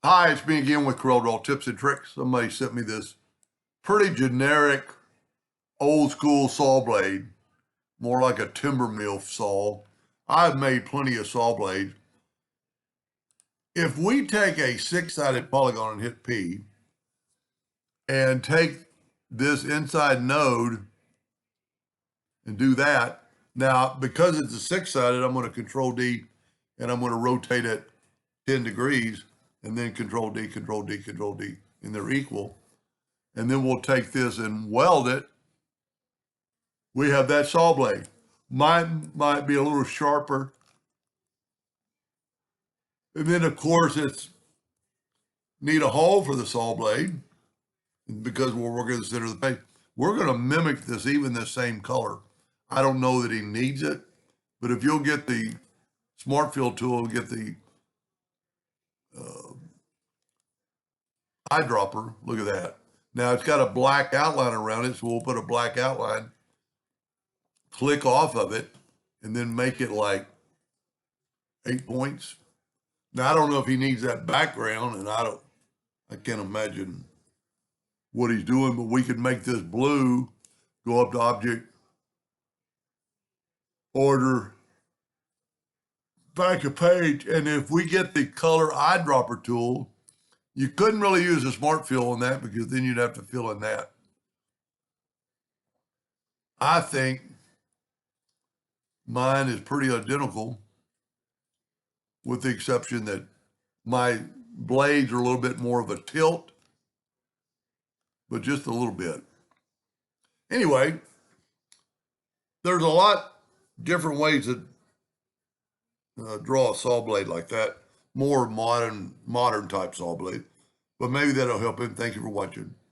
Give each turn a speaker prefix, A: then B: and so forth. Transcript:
A: Hi, it's me again with Corel Draw Tips and Tricks. Somebody sent me this pretty generic old school saw blade, more like a timber mill saw. I've made plenty of saw blades. If we take a 6-sided polygon and hit P and take this inside node and do that, now because it's a 6-sided, I'm going to Control D and I'm going to rotate it 10 degrees and then Control D, Control D, Control D, and they're equal. And then we'll take this and weld it. We have that saw blade. Mine might be a little sharper. And then of course it's need a hole for the saw blade because we're working in the center of the page. We're going to mimic this, even the same color. I don't know that he needs it, but if you'll get the Smart Fill tool, get the eyedropper, look at that. Now it's got a black outline around it, so we'll put a black outline, click off of it, and then make it like 8 points. Now I don't know if he needs that background, and I can't imagine what he's doing, but we could make this blue, go up to Object, Order, back a page, and if we get the color eyedropper tool, you couldn't really use a Smart Fill on that because then you'd have to fill in that. I think mine is pretty identical, with the exception that my blades are a little bit more of a tilt, but just a little bit. Anyway, there's a lot different ways to draw a saw blade like that, more modern type saw blade, but maybe that'll help him. Thank you for watching.